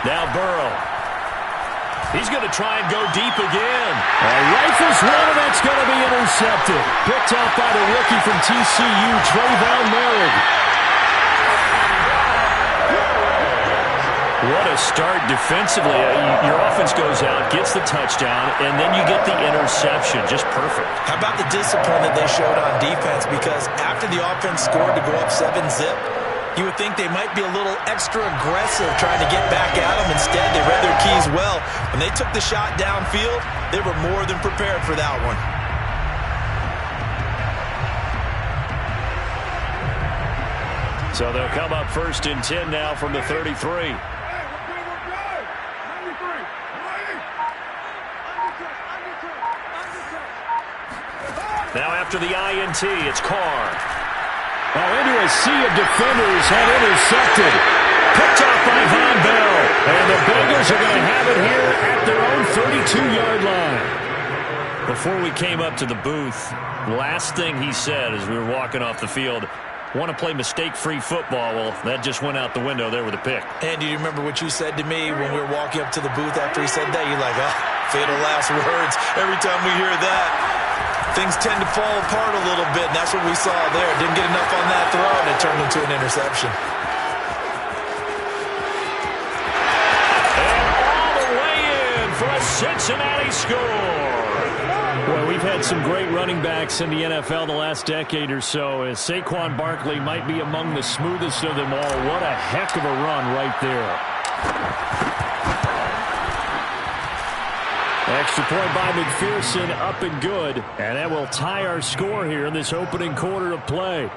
Now Burrow. He's going to try and go deep again. Rifles one, and that's going to be intercepted. Picked off by the rookie from TCU, Trayvon Merrick. What a start defensively. Your offense goes out, gets the touchdown, and then you get the interception. Just perfect. How about the discipline that they showed on defense? Because after the offense scored to go up 7-zip, you would think they might be a little extra aggressive trying to get back at them. Instead, they read their keys well. When they took the shot downfield, they were more than prepared for that one. So they'll come up 1st and 10 now from the 33. Now after the INT, it's Carr. Into a sea of defenders and intercepted. Picked off by Von Bell. And the Bengals are going to have it here at their own 32-yard line. Before we came up to the booth, last thing he said as we were walking off the field, want to play mistake-free football. Well, that just went out the window there with a pick. And do you remember what you said to me when we were walking up to the booth after he said that? You're like, oh, fatal last words. Every time we hear that, things tend to fall apart a little bit, and that's what we saw there. Didn't get enough on that throw, and it turned into an interception. And all the way in for a Cincinnati score. Boy, we've had some great running backs in the NFL the last decade or so, as Saquon Barkley might be among the smoothest of them all. What a heck of a run right there. Extra point by McPherson, up and good. And that will tie our score here in this opening quarter of play.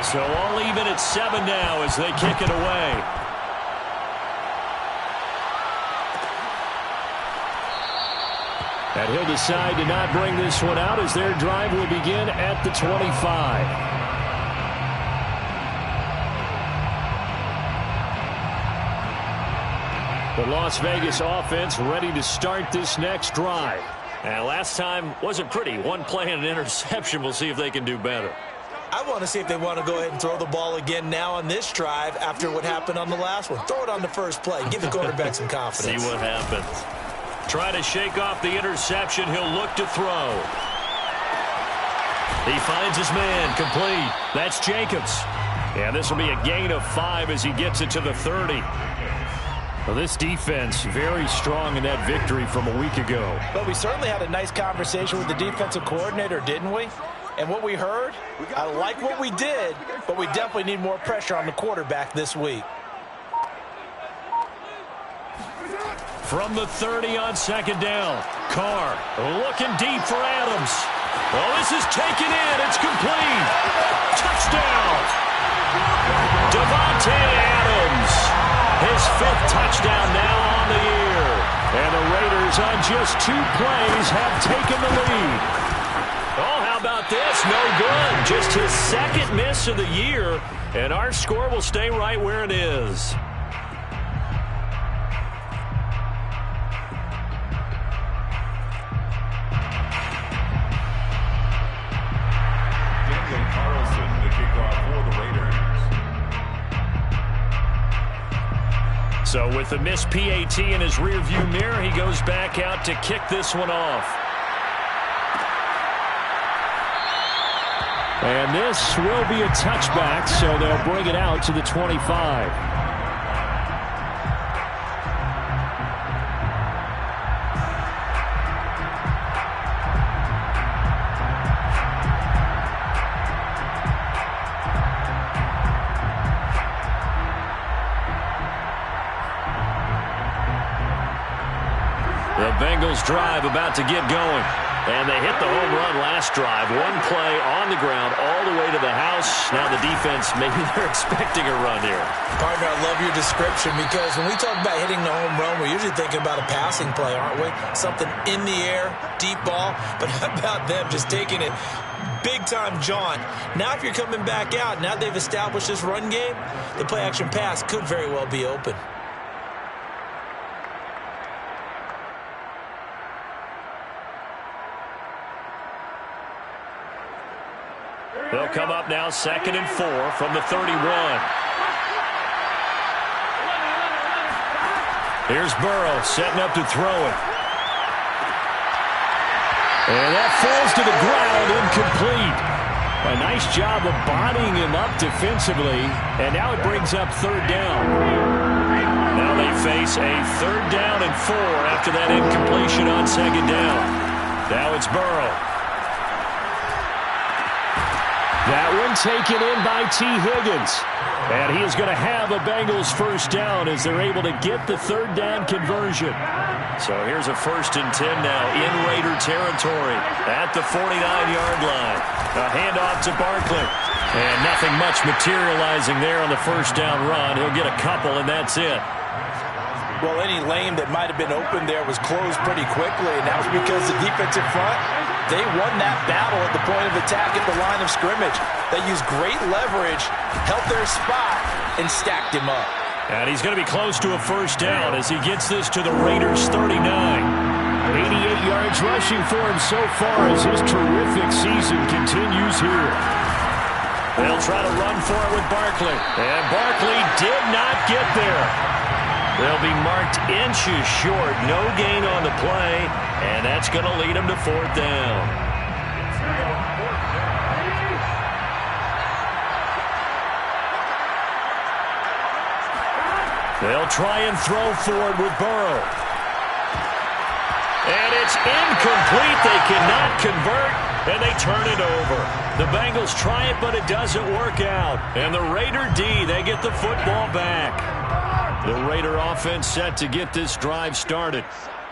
So all even at 7 now as they kick it away. And he'll decide to not bring this one out as their drive will begin at the 25. The Las Vegas offense ready to start this next drive. And last time wasn't pretty. One play and an interception. We'll see if they can do better. I want to see if they want to go ahead and throw the ball again now on this drive after what happened on the last one. Throw it on the first play. Give the quarterback some confidence. See what happens. Try to shake off the interception. He'll look to throw. He finds his man. Complete. That's Jacobs. And this will be a gain of 5 as he gets it to the 30. Well, this defense very strong in that victory from a week ago. But we certainly had a nice conversation with the defensive coordinator, didn't we? And what we heard, I like what we did, but we definitely need more pressure on the quarterback this week. From the 30 on 2nd down. Carr looking deep for Adams. Well, this is taken in. It's complete. Touchdown. Davante Adams. His 5th touchdown now on the year. And the Raiders on just 2 plays have taken the lead. Oh, how about this? No good. Just his 2nd miss of the year. And our score will stay right where it is. So with the missed PAT in his rearview mirror, he goes back out to kick this one off. And this will be a touchback, so they'll bring it out to the 25. The Bengals drive about to get going. And they hit the home run last drive. 1 play on the ground all the way to the house. Now the defense, maybe they're expecting a run here. Partner, I love your description because when we talk about hitting the home run, we're usually thinking about a passing play, aren't we? Something in the air, deep ball. But how about them just taking it big-time jaunt? Now if you're coming back out, now they've established this run game, the play-action pass could very well be open. They'll come up now 2nd and 4 from the 31. Here's Burrow setting up to throw it. And that falls to the ground, incomplete. A nice job of bodying him up defensively, and now it brings up 3rd down. Now they face a 3rd down and 4 after that incompletion on 2nd down. Now it's Burrow. That one taken in by T. Higgins. And he is going to have a Bengals 1st down as they're able to get the 3rd down conversion. So here's a 1st and 10 now in Raider territory at the 49-yard line. A handoff to Barkley. And nothing much materializing there on the 1st down run. He'll get a couple, and that's it. Well, any lane that might have been open there was closed pretty quickly, and that was because the defensive front, they won that battle at the point of attack at the line of scrimmage. They used great leverage, held their spot, and stacked him up. And he's going to be close to a 1st down as he gets this to the Raiders' 39. 88 yards rushing for him so far as his terrific season continues here. They'll try to run for it with Barkley. And Barkley did not get there. They'll be marked inches short. No gain on the play. And that's going to lead them to 4th down. They'll try and throw forward with Burrow. And it's incomplete. They cannot convert, and they turn it over. The Bengals try it, but it doesn't work out. And the Raider D, they get the football back. The Raider offense set to get this drive started.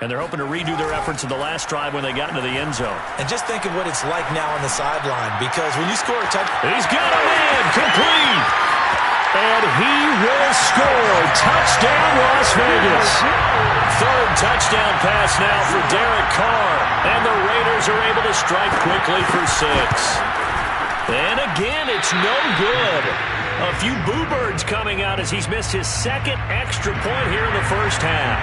And they're hoping to redo their efforts in the last drive when they got into the end zone. And just think of what it's like now on the sideline, because when you score a touchdown... He's got a man, complete! And he will score. Touchdown, Las Vegas. 3rd touchdown pass now for Derek Carr. And the Raiders are able to strike quickly for 6. And again, it's no good. A few boo birds coming out as he's missed his 2nd extra point here in the 1st half.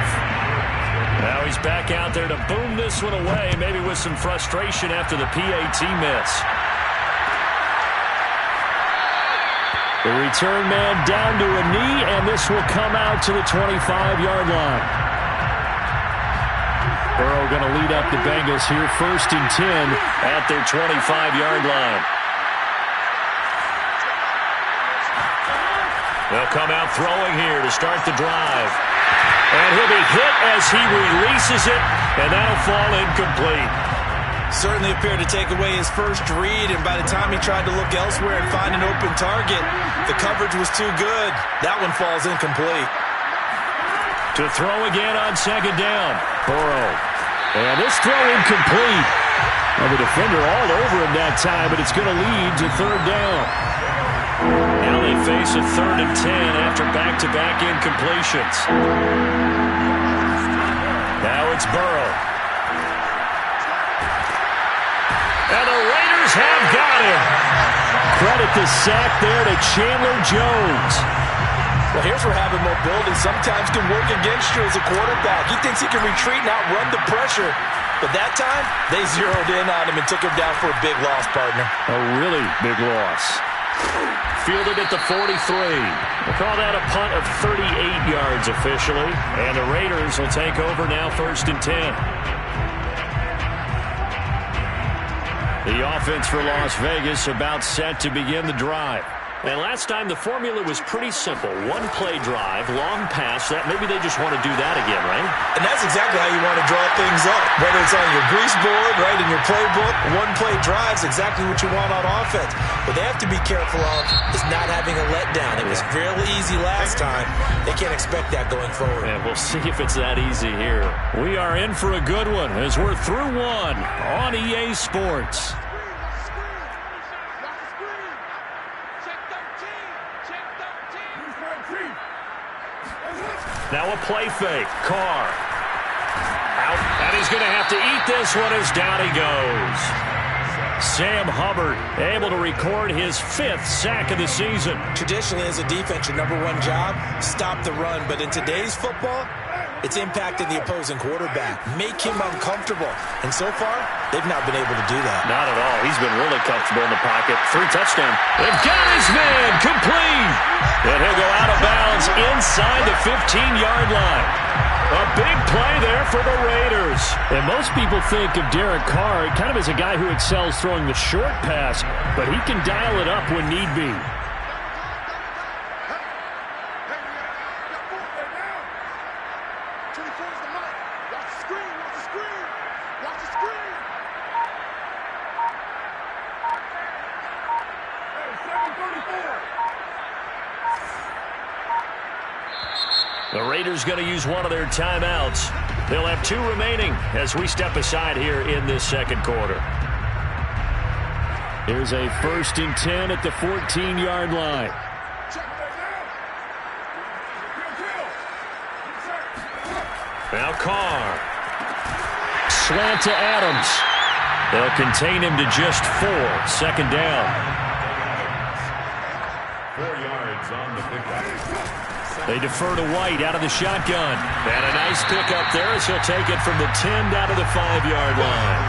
Now he's back out there to boom this one away, maybe with some frustration after the PAT miss. The return man down to a knee, and this will come out to the 25-yard line. Burrow going to lead up the Bengals here, 1st and 10 at their 25-yard line. They'll come out throwing here to start the drive. And he'll be hit as he releases it, and that'll fall incomplete. Certainly appeared to take away his first read, and by the time he tried to look elsewhere and find an open target, the coverage was too good. That one falls incomplete. To throw again on 2nd down, Burrow. And this throw incomplete. Well, the defender all over him that time, but it's going to lead to 3rd down. Now they face a 3rd and 10 after back-to-back incompletions. Now it's Burrow. And the Raiders have got him. Credit the sack there to Chandler Jones. Well, here's where having mobility sometimes can work against you as a quarterback. He thinks he can retreat and outrun the pressure. But that time, they zeroed in on him and took him down for a big loss, partner. A really big loss. Fielded at the 43. We'll call that a punt of 38 yards officially. And the Raiders will take over now, 1st and 10. The offense for Las Vegas about set to begin the drive. And last time the formula was pretty simple. 1-play drive, long pass. That maybe they just want to do that again, right? And that's exactly how you want to draw things up. Whether it's on your grease board, right, in your playbook, 1-play drive's exactly what you want on offense. What they have to be careful of is not having a letdown. It was real easy last time. They can't expect that going forward. And we'll see if it's that easy here. We are in for a good one as we're through one on EA Sports. Now a play fake. Carr. Out. And he's going to have to eat this one as down he goes. Sam Hubbard able to record his 5th sack of the season. Traditionally, as a defense, your #1 job, stop the run. But in today's football, It's impacted the opposing quarterback, make him uncomfortable. And so far, they've not been able to do that. Not at all. He's been really comfortable in the pocket. 3 touchdowns. They've got his man complete. And he'll go out of bounds inside the 15-yard line. A big play there for the Raiders. And most people think of Derek Carr kind of as a guy who excels throwing the short pass, but he can dial it up when need be. The Raiders going to use one of their timeouts. They'll have 2 remaining as we step aside here in this second quarter. Here's a 1st and 10 at the 14-yard line. Now Carr. Slant to Adams. They'll contain him to just 4. 2nd down. 4 yards on the pickup. They defer to White out of the shotgun. And a nice pickup there as he'll take it from the 10 down to the 5-yard line.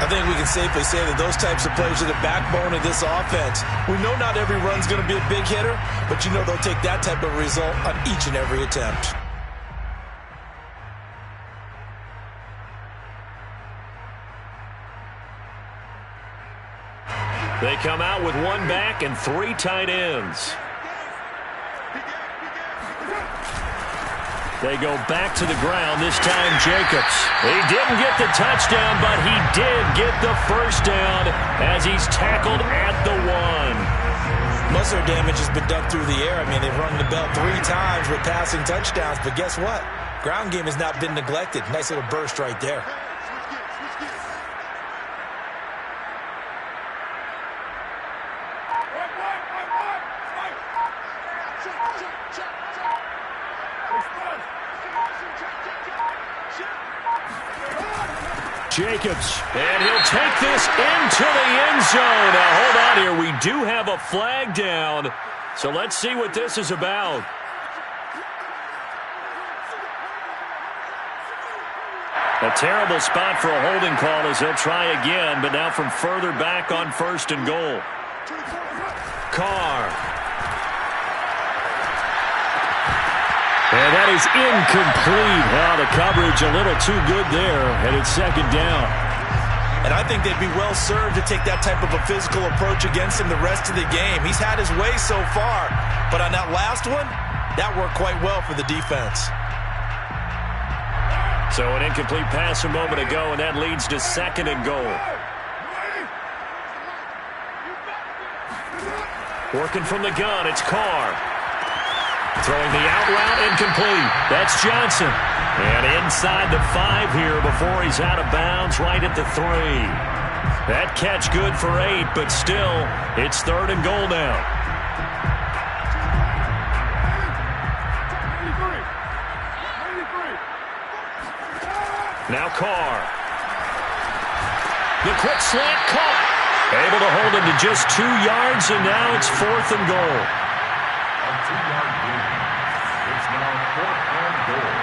I think we can safely say that those types of plays are the backbone of this offense. We know not every run's going to be a big hitter, but you know they'll take that type of result on each and every attempt. They come out with 1 back and 3 tight ends. They go back to the ground, this time Jacobs. He didn't get the touchdown, but he did get the 1st down as he's tackled at the 1. Most of their damage has been done through the air. I mean, they've rung the bell 3 times with passing touchdowns, but guess what? Ground game has not been neglected. Nice little burst right there. Jacobs, and he'll take this into the end zone. Now, hold on here. We do have a flag down, so let's see what this is about. A terrible spot for a holding call as they'll try again, but now from further back on 1st and goal. Carr. And that is incomplete. Well, the coverage a little too good there, and it's 2nd down. And I think they'd be well served to take that type of a physical approach against him the rest of the game. He's had his way so far, but on that last one, that worked quite well for the defense. So an incomplete pass a moment ago, and that leads to 2nd and goal. Working from the gun, it's Carr. Throwing the out route, incomplete. That's Johnson. And inside the 5 here before he's out of bounds, right at the 3. That catch good for 8, but still, it's 3rd and goal now. Now Carr. The quick slant caught. Able to hold him to just 2 yards, and now it's 4th and goal. A 2-yard gain. It's now 4th and goal.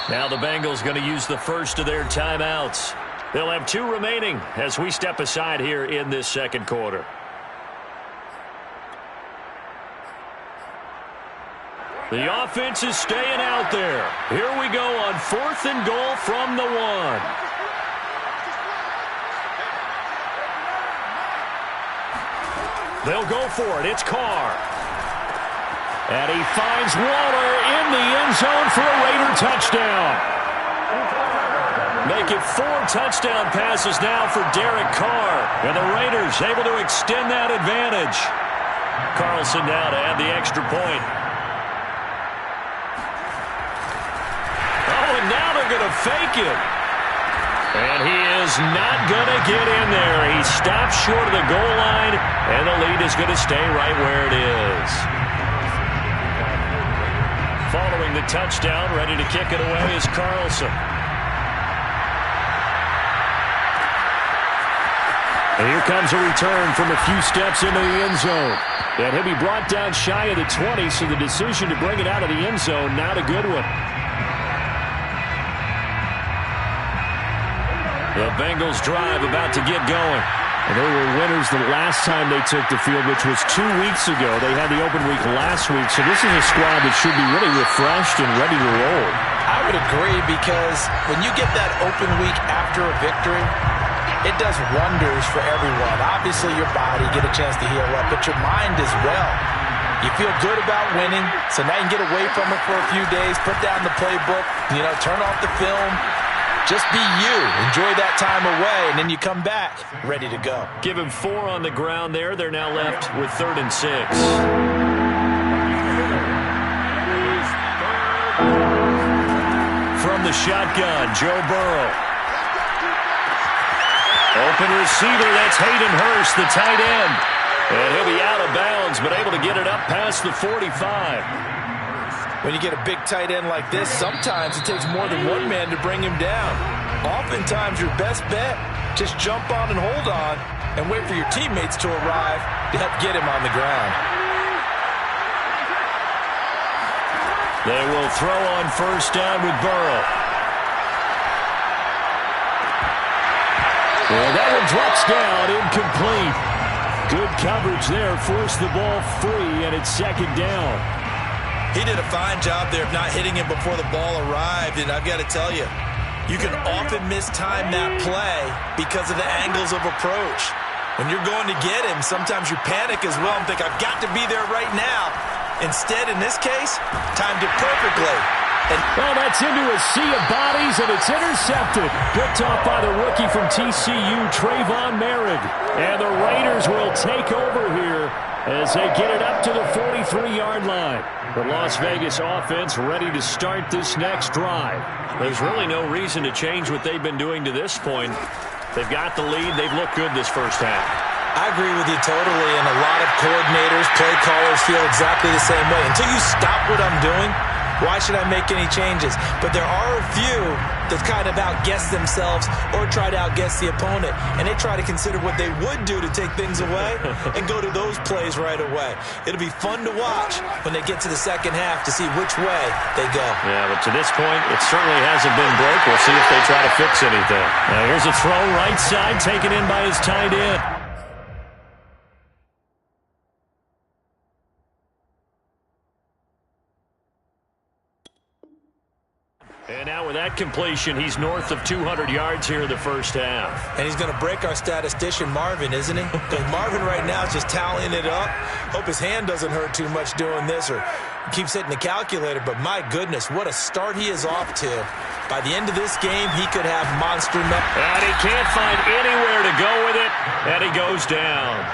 Now the Bengals going to use the first of their timeouts. They'll have 2 remaining as we step aside here in this second quarter. The offense is staying out there. Here we go on 4th and goal from the 1. They'll go for it. It's Carr. And he finds Waller in the end zone for a Raider touchdown. Make it 4 touchdown passes now for Derek Carr. And the Raiders able to extend that advantage. Carlson now to add the extra point. Oh, and now they're going to fake it. And he is not going to get in there. He stops short of the goal line, and the lead is going to stay right where it is. Following the touchdown. Ready to kick it away is Carlson. And here comes a return from a few steps into the end zone. And he'll be brought down shy of the 20, so the decision to bring it out of the end zone, not a good one. The Bengals drive about to get going. And they were winners the last time they took the field, which was 2 weeks ago. They had the open week last week, so this is a squad that should be really refreshed and ready to roll. I would agree, because when you get that open week after a victory, it does wonders for everyone. Obviously, your body, get a chance to heal up, but your mind as well. You feel good about winning, so now you can get away from it for a few days, put down the playbook, turn off the film. Just be you. Enjoy that time away, and then you come back ready to go. Give him 4 on the ground there. They're now left with 3rd and 6. From the shotgun, Joe Burrow. Open receiver, that's Hayden Hurst, the tight end. And he'll be out of bounds, but able to get it up past the 45. When you get a big tight end like this, sometimes it takes more than one man to bring him down. Oftentimes, your best bet, just jump on and hold on and wait for your teammates to arrive to help get him on the ground. They will throw on 1st down with Burrow. Well, that one drops down, incomplete. Good coverage there, forced the ball free, and it's 2nd down. He did a fine job there of not hitting him before the ball arrived, and I've got to tell you, you can often mistime that play because of the angles of approach. When you're going to get him, sometimes you panic as well and think, I've got to be there right now. Instead, in this case, timed it perfectly. Well, that's into a sea of bodies, and it's intercepted. Picked off by the rookie from TCU, Trayvon Merritt. And the Raiders will take over here as they get it up to the 43-yard line. The Las Vegas offense ready to start this next drive. There's really no reason to change what they've been doing to this point. They've got the lead. They've looked good this first half. I agree with you totally, and a lot of coordinators, play callers feel exactly the same way. Until you stop what I'm doing, why should I make any changes? But there are a few that kind of outguess themselves or try to outguess the opponent, and they try to consider what they would do to take things away and go to those plays right away. It'll be fun to watch when they get to the second half to see which way they go. Yeah, but to this point, it certainly hasn't been broke. We'll see if they try to fix anything. Now here's a throw right side, taken in by his tight end. And now with that completion, he's north of 200 yards here in the first half. And he's going to break our statistician, Marvin, isn't he? Because Marvin right now is just tallying it up. Hope his hand doesn't hurt too much doing this or keeps hitting the calculator. But my goodness, what a start he is off to. By the end of this game, he could have monster numbers. And he can't find anywhere to go with it. And he goes down.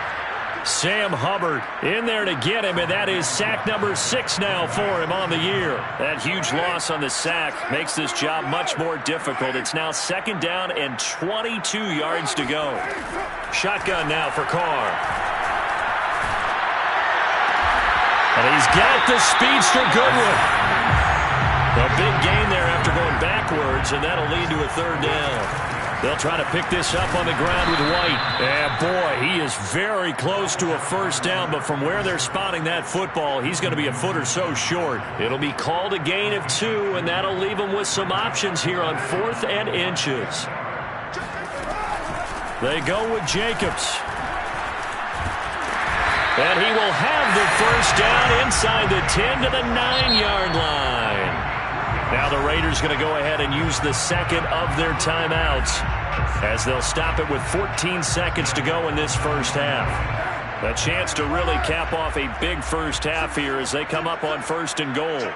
Sam Hubbard in there to get him, and that is sack number 6 now for him on the year. That huge loss on the sack makes this job much more difficult. It's now 2nd down and 22 yards to go. Shotgun now for Carr. And he's got the speedster Goodwin. A big gain there after going backwards, and that'll lead to a 3rd down. They'll try to pick this up on the ground with White. And boy, he is very close to a 1st down, but from where they're spotting that football, he's going to be a foot or so short. It'll be called a gain of 2, and that'll leave him with some options here on 4th and inches. They go with Jacobs. And he will have the 1st down inside the 10 to the 9-yard line. Now the Raiders going to go ahead and use the 2nd of their timeouts as they'll stop it with 14 seconds to go in this first half. A chance to really cap off a big first half here as they come up on 1st and goal.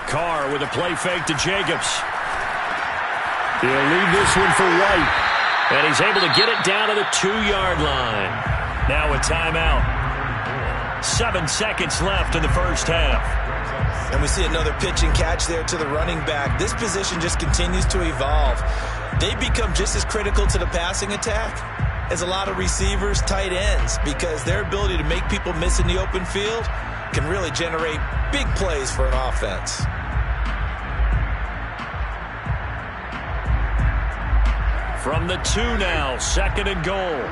Carr with a play fake to Jacobs. He'll leave this one for White. And he's able to get it down to the 2-yard line. Now a timeout. 7 seconds left in the first half. And we see another pitch and catch there to the running back. This position just continues to evolve. They become just as critical to the passing attack as a lot of receivers, tight ends, because their ability to make people miss in the open field can really generate big plays for an offense. From the 2 now, 2nd and goal.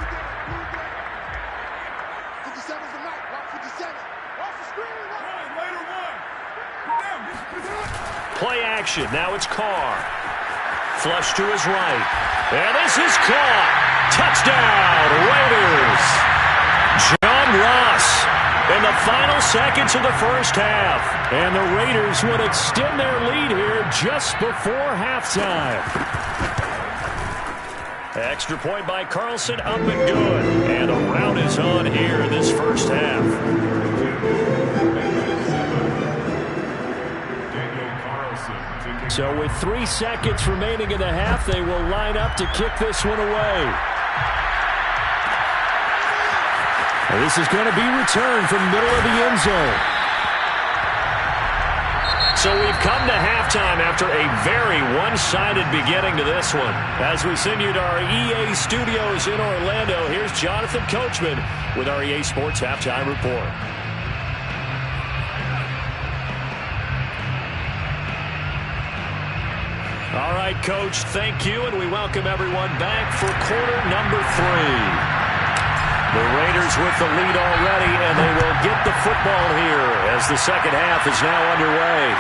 Play action. Now it's Carr. Flush to his right. And this is caught. Touchdown, Raiders. John Ross in the final seconds of the first half. And the Raiders would extend their lead here just before halftime. Extra point by Carlson, up and good. And a rout is on here in this first half. So with 3 seconds remaining in the half, they will line up to kick this one away. And this is going to be returned from middle of the end zone. So we've come to halftime after a very one-sided beginning to this one. As we send you to our EA studios in Orlando, here's Jonathan Coachman with our EA Sports Halftime Report. All right, Coach, thank you, and we welcome everyone back for quarter number 3. The Raiders with the lead already, and they will get the football here as the second half is now underway.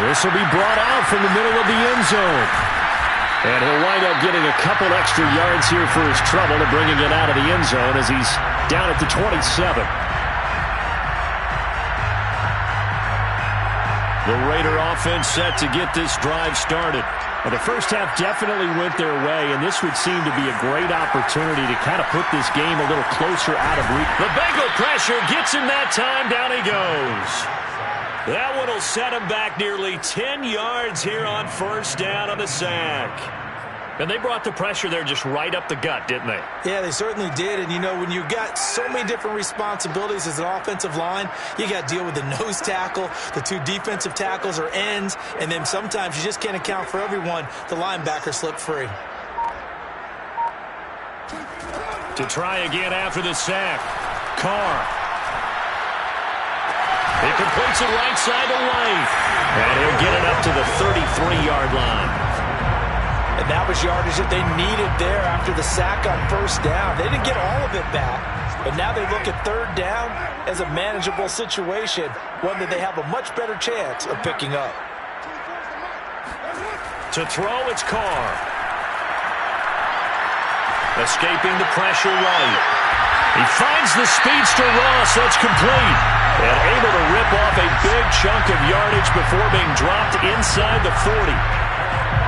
This will be brought out from the middle of the end zone. And he'll wind up getting a couple extra yards here for his trouble and bringing it out of the end zone as he's down at the 27. The Raider offense set to get this drive started. Well, the first half definitely went their way, and this would seem to be a great opportunity to kind of put this game a little closer out of reach. The Bengal pressure gets him that time. Down he goes. That one will set him back nearly 10 yards here on first down on the sack. And they brought the pressure there just right up the gut, didn't they? Yeah, they certainly did. And, you know, when you've got so many different responsibilities as an offensive line, you got to deal with the nose tackle, the 2 defensive tackles or ends, and then sometimes you just can't account for everyone. The linebacker slipped free. To try again after the sack. Carr. He completes it right side to White. And he'll get it up to the 33-yard line. And that was yardage that they needed there after the sack on first down. They didn't get all of it back, but now they look at third down as a manageable situation, one that they have a much better chance of picking up. To throw, it's Carr. Escaping the pressure right. He finds the speedster Ross. That's complete. And able to rip off a big chunk of yardage before being dropped inside the 40.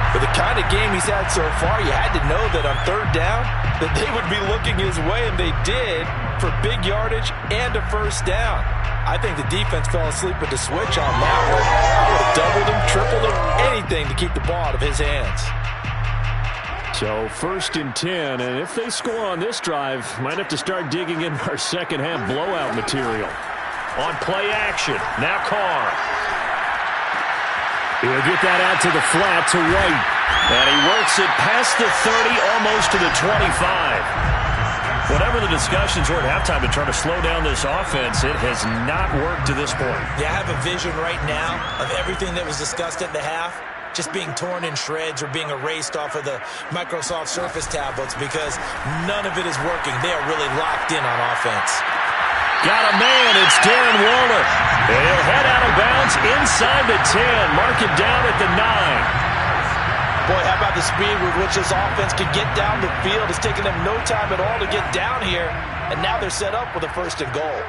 For the kind of game he's had so far, you had to know that on third down that they would be looking his way, and they did, for big yardage and a first down. I think the defense fell asleep at the switch on that one. I would have doubled him, tripled him, anything to keep the ball out of his hands. So 1st and 10, and if they score on this drive, might have to start digging in our second half blowout material. On play action, now Carr. He'll get that out to the flat to White. And he works it past the 30, almost to the 25. Whatever the discussions were at halftime to try to slow down this offense, it has not worked to this point. Yeah, I have a vision right now of everything that was discussed at the half just being torn in shreds or being erased off of the Microsoft Surface tablets because none of it is working. They are really locked in on offense. Got a man. It's Darren Waller. And he'll head out of bounds inside the 10. Mark it down at the 9. Boy, how about the speed with which this offense can get down the field? It's taken them no time at all to get down here. And now they're set up with a 1st and goal.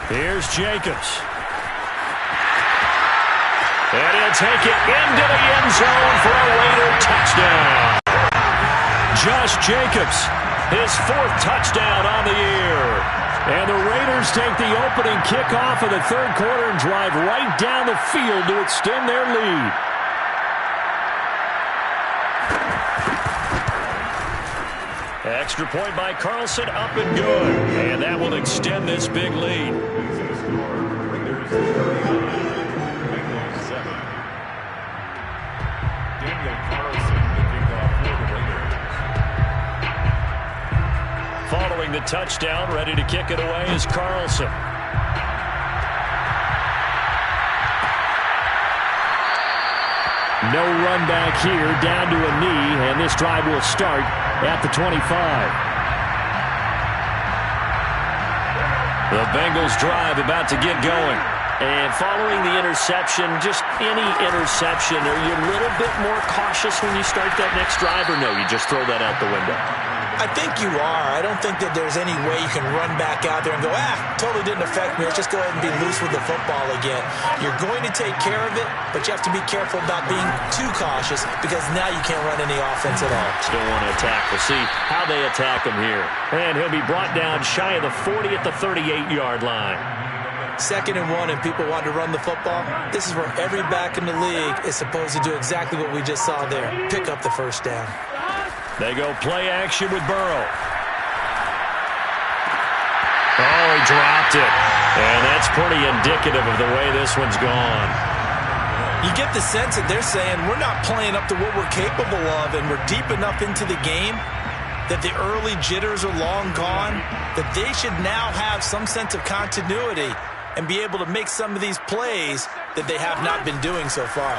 Here's Jacobs. And he'll take it into the end zone for a Raider touchdown. Josh Jacobs, his 4th touchdown on the year. And the Raiders take the opening kickoff of the 3rd quarter and drive right down the field to extend their lead. Extra point by Carlson, up and good. And that will extend this big lead. This is score. Raiders 39, Bengals 7. Daniel Carlson, the kickoff for the Raiders. Following the touchdown, ready to kick it away is Carlson. No run back here, down to a knee, and this drive will start at the 25. The Bengals drive about to get going. And following the interception, just any interception, are you a little bit more cautious when you start that next drive, or no, you just throw that out the window? I think you are. I don't think that there's any way you can run back out there and go, totally didn't affect me. Let's just go ahead and be loose with the football again. You're going to take care of it, but you have to be careful about being too cautious because now you can't run any offense at all. Still want to attack. We'll see how they attack him here. And he'll be brought down shy of the 40 at the 38-yard line. 2nd and 1 and people want to run the football. This is where every back in the league is supposed to do exactly what we just saw there. Pick up the first down. They go play action with Burrow. Oh, he dropped it. And that's pretty indicative of the way this one's gone. You get the sense that they're saying we're not playing up to what we're capable of and we're deep enough into the game that the early jitters are long gone, that they should now have some sense of continuity and be able to make some of these plays that they have not been doing so far.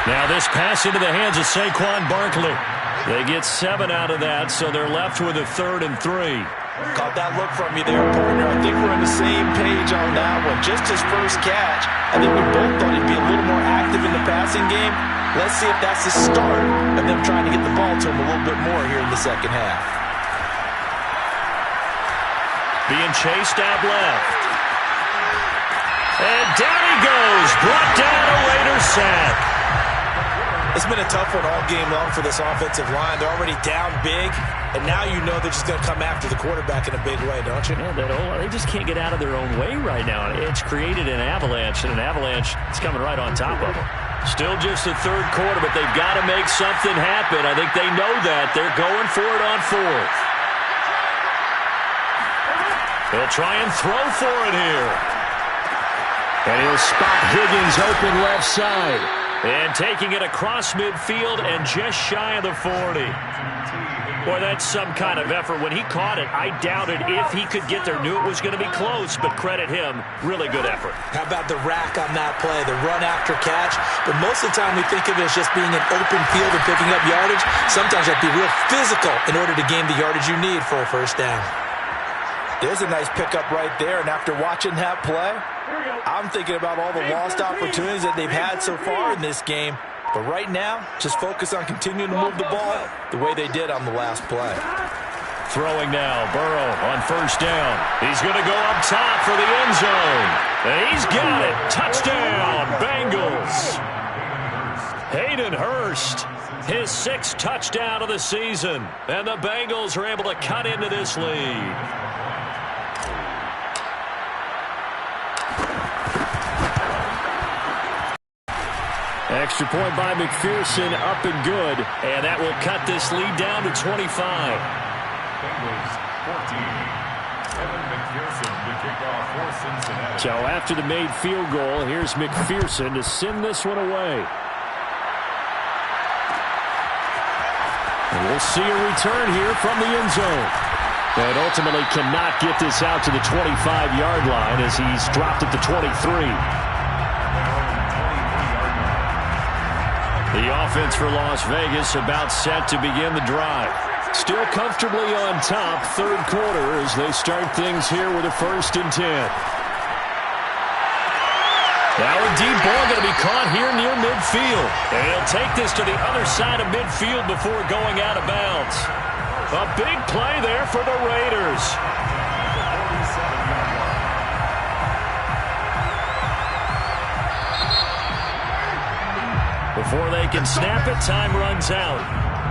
Now this pass into the hands of Saquon Barkley. They get 7 out of that, so they're left with a 3rd and 3. Caught that look from you there, partner. I think we're on the same page on that one. Just his first catch, I think we both thought he'd be a little more active in the passing game. Let's see if that's the start of them trying to get the ball to him a little bit more here in the second half. Being chased out left. And down he goes. Brought down a Raiders sack. It's been a tough one all game long for this offensive line. They're already down big, and now you know they're just going to come after the quarterback in a big way, don't you? Yeah, they just can't get out of their own way right now. It's created an avalanche, and an avalanche is coming right on top of them. Still just the 3rd quarter, but they've got to make something happen. I think they know that. They're going for it on 4th. They'll try and throw for it here. And he'll spot Higgins open left side. And taking it across midfield and just shy of the 40. Boy, that's some kind of effort. When he caught it, I doubted if he could get there. Knew it was going to be close, but credit him. Really good effort. How about the rack on that play, the run after catch? But most of the time we think of it as just being an open field and picking up yardage. Sometimes you have to be real physical in order to gain the yardage you need for a first down. There's a nice pickup right there, and after watching that play, I'm thinking about all the lost opportunities that they've had so far in this game. But right now, just focus on continuing to move the ball the way they did on the last play. Throwing now, Burrow on first down. He's going to go up top for the end zone. And he's got it. Touchdown, Bengals. Hayden Hurst, his 6th touchdown of the season. And the Bengals are able to cut into this lead. Extra point by McPherson, up and good. And that will cut this lead down to 25. Bengals 14. Evan McPherson, the kickoff for Cincinnati. So after the made field goal, here's McPherson to send this one away. And we'll see a return here from the end zone. But ultimately cannot get this out to the 25-yard line as he's dropped at the 23. The offense for Las Vegas about set to begin the drive. Still comfortably on top, 3rd quarter as they start things here with a 1st and 10. Now a deep ball going to be caught here near midfield. And he'll take this to the other side of midfield before going out of bounds. A big play there for the Raiders. Before they can snap it, time runs out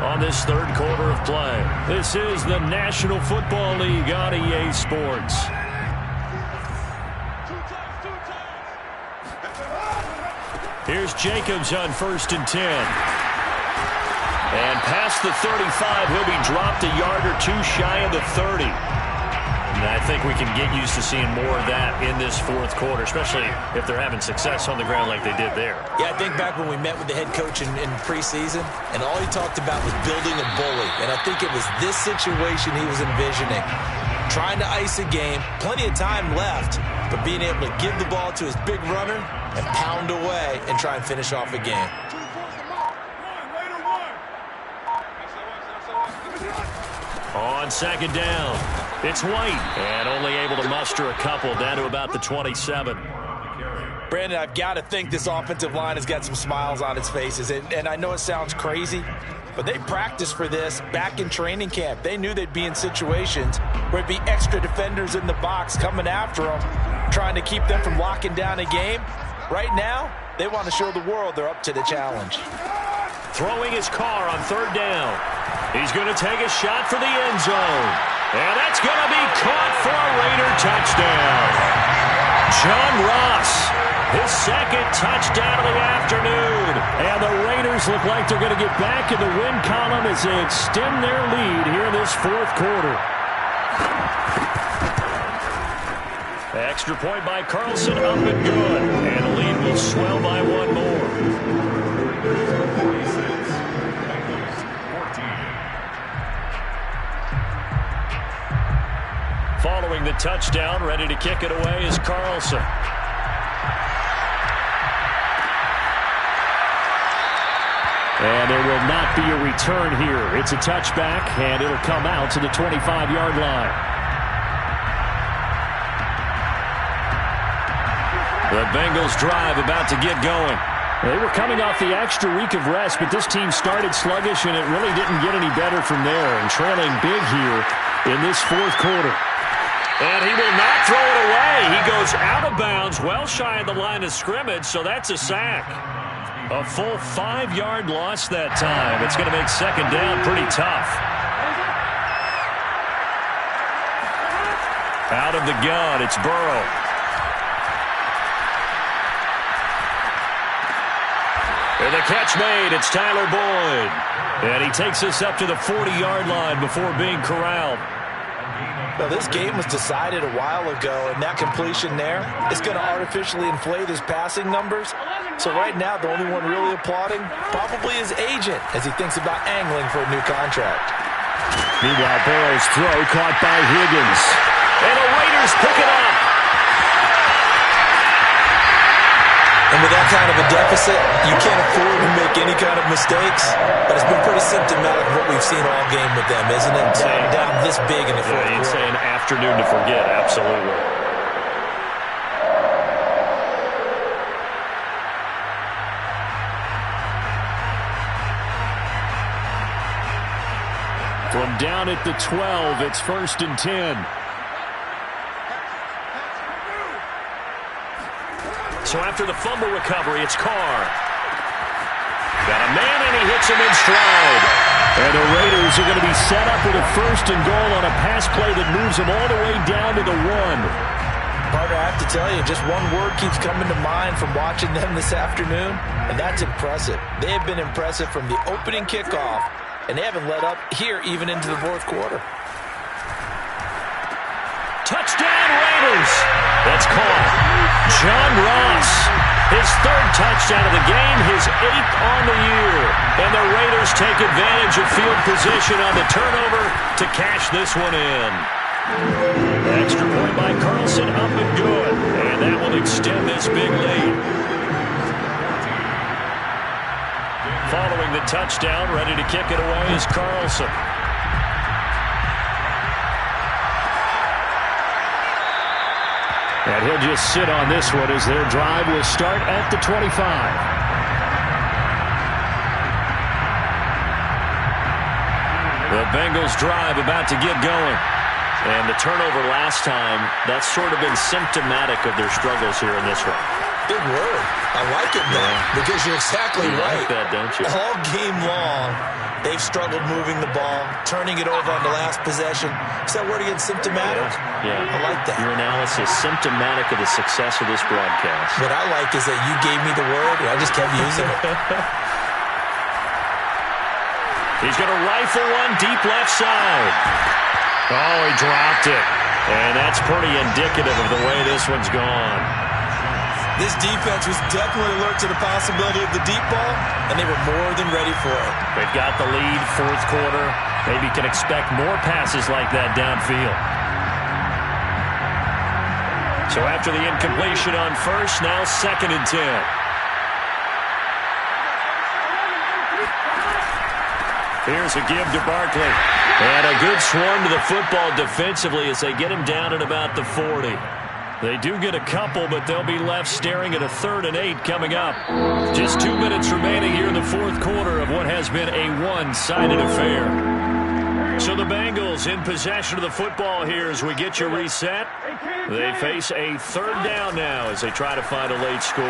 on this 3rd quarter of play. This is the National Football League on EA Sports. Here's Jacobs on 1st and 10. And past the 35, he'll be dropped a yard or two shy of the 30. And I think we can get used to seeing more of that in this fourth quarter, especially if they're having success on the ground like they did there. Yeah, I think back when we met with the head coach in preseason, and all he talked about was building a bully. And I think it was this situation he was envisioning. Trying to ice a game, plenty of time left, but being able to give the ball to his big runner and pound away and try and finish off a game. On second down, it's White, and only able to muster a couple down to about the 27. Brandon, I've got to think this offensive line has got some smiles on its faces, and I know it sounds crazy, but they practiced for this back in training camp. They knew they'd be in situations where it'd be extra defenders in the box coming after them, trying to keep them from locking down a game. Right now, they want to show the world they're up to the challenge. Throwing his car on third down. He's going to take a shot for the end zone. And that's going to be caught for a Raider touchdown. John Ross, his second touchdown of the afternoon. And the Raiders look like they're going to get back in the win column as they extend their lead here in this fourth quarter. Extra point by Carlson, up and good. And the lead will swell by one more. Following the touchdown, ready to kick it away is Carlson. And there will not be a return here. It's a touchback, and it'll come out to the 25-yard line. The Bengals drive about to get going. They were coming off the extra week of rest, but this team started sluggish, and it really didn't get any better from there. And trailing big here in this fourth quarter. And he will not throw it away. He goes out of bounds, well shy of the line of scrimmage, so that's a sack. A full 5-yard loss that time. It's going to make second down pretty tough. Out of the gun, it's Burrow. And the catch made, it's Tyler Boyd. And he takes us up to the 40-yard line before being corralled. Well, this game was decided a while ago, and that completion there is going to artificially inflate his passing numbers. So right now, the only one really applauding probably his agent as he thinks about angling for a new contract. Meanwhile, Burrow's throw caught by Higgins. And the Raiders pick it up. And with that kind of a deficit, you can't afford to make any kind of mistakes. But it's been pretty symptomatic of what we've seen all game with them, isn't it? Down this big in the fourth quarter. You'd say an afternoon to forget, absolutely. From down at the 12, it's 1st and 10. So after the fumble recovery, it's Carr. Got a man, and he hits him in stride. And the Raiders are going to be set up with a 1st and goal on a pass play that moves them all the way down to the 1. Partner, I have to tell you, just one word keeps coming to mind from watching them this afternoon, and that's impressive. They have been impressive from the opening kickoff, and they haven't let up here even into the fourth quarter. Touchdown, Raiders! That's caught. John Ross, his 3rd touchdown of the game, his 8th on the year. And the Raiders take advantage of field position on the turnover to cash this one in. Extra point by Carlson, up and good. And that will extend this big lead. Following the touchdown, ready to kick it away is Carlson. And he'll just sit on this one as their drive will start at the 25. The Bengals drive about to get going. And the turnover last time, that's sort of been symptomatic of their struggles here in this one. Big word. I like it, though, because you're exactly right. You like that, don't you? All game long, they've struggled moving the ball, turning it over on the last possession. Is that word again, symptomatic? Yeah. I like that. Your analysis, symptomatic of the success of this broadcast. What I like is that you gave me the word, and I just kept using it. He's going to rifle one deep left side. Oh, he dropped it. And that's pretty indicative of the way this one's gone. This defense was definitely alert to the possibility of the deep ball, and they were more than ready for it. They've got the lead, fourth quarter. Maybe can expect more passes like that downfield. So after the incompletion on first, now 2nd and 10. Here's a give to Barkley. And a good swarm to the football defensively as they get him down at about the 40. They do get a couple, but they'll be left staring at a 3rd and 8 coming up. Just 2 minutes remaining here in the fourth quarter of what has been a one-sided affair. So the Bengals in possession of the football here as we get you reset. They face a 3rd down now as they try to find a late score.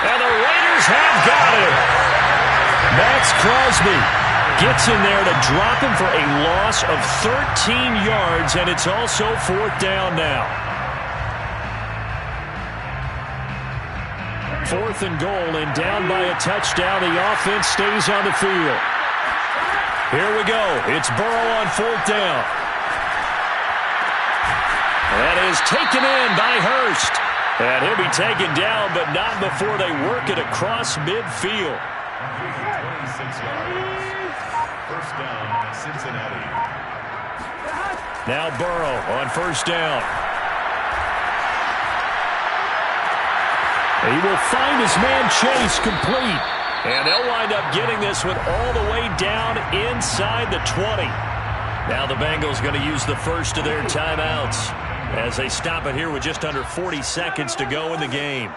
And the Raiders have got it. Max Crosby gets in there to drop him for a loss of 13 yards, and it's also 4th down now. 4th and goal, and down by a touchdown. The offense stays on the field. Here we go. It's Burrow on 4th down. That is taken in by Hurst. And he'll be taken down, but not before they work it across midfield. 26 yards. First down, Cincinnati. Now Burrow on 1st down. He will find his man Chase complete. And they'll wind up getting this one all the way down inside the 20. Now the Bengals going to use the first of their timeouts as they stop it here with just under 40 seconds to go in the game.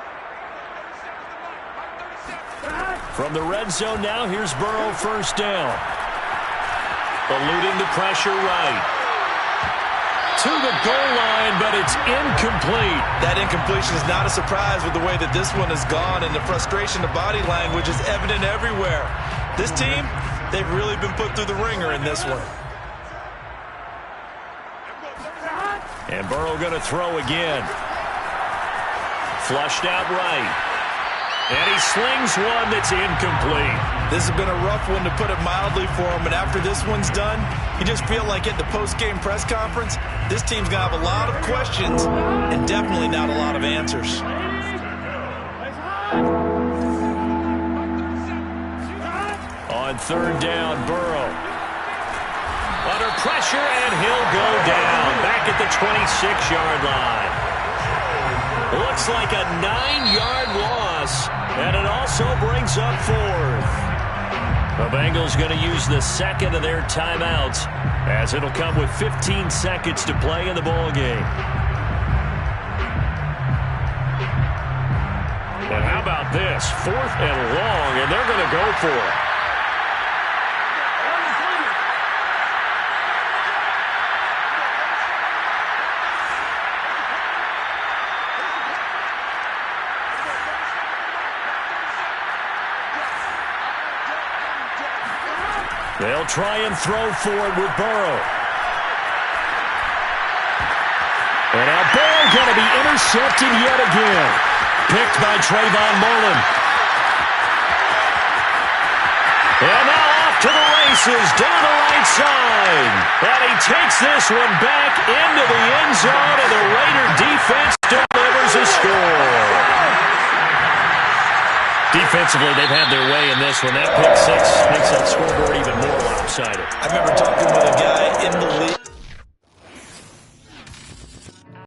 From the red zone now, here's Burrow 1st down. Eluding the pressure right. To the goal line, but it's incomplete. That incompletion is not a surprise with the way that this one has gone, and the frustration of body language is evident everywhere. This team, they've really been put through the ringer in this one. And Burrow going to throw again. Flushed out right. And he slings one that's incomplete. This has been a rough one, to put it mildly, for him. And after this one's done, you just feel like at the post-game press conference, this team's going to have a lot of questions and definitely not a lot of answers. On 3rd down, Burrow. Under pressure, and he'll go down. Back at the 26-yard line. Looks like a 9-yard loss, and it also brings up 4th. The Bengals going to use the 2nd of their timeouts, as it'll come with 15 seconds to play in the ball game. And how about this? 4th and long, and they're going to go for it. They'll try and throw for it with Burrow. And now Burrow going to be intercepted yet again. Picked by Trayvon Mullen. And now off to the races down the right side. And he takes this one back into the end zone, and the Raider defense delivers a score. Defensively, they've had their way in this one. That pick 6 makes that scoreboard even more lopsided. I remember talking with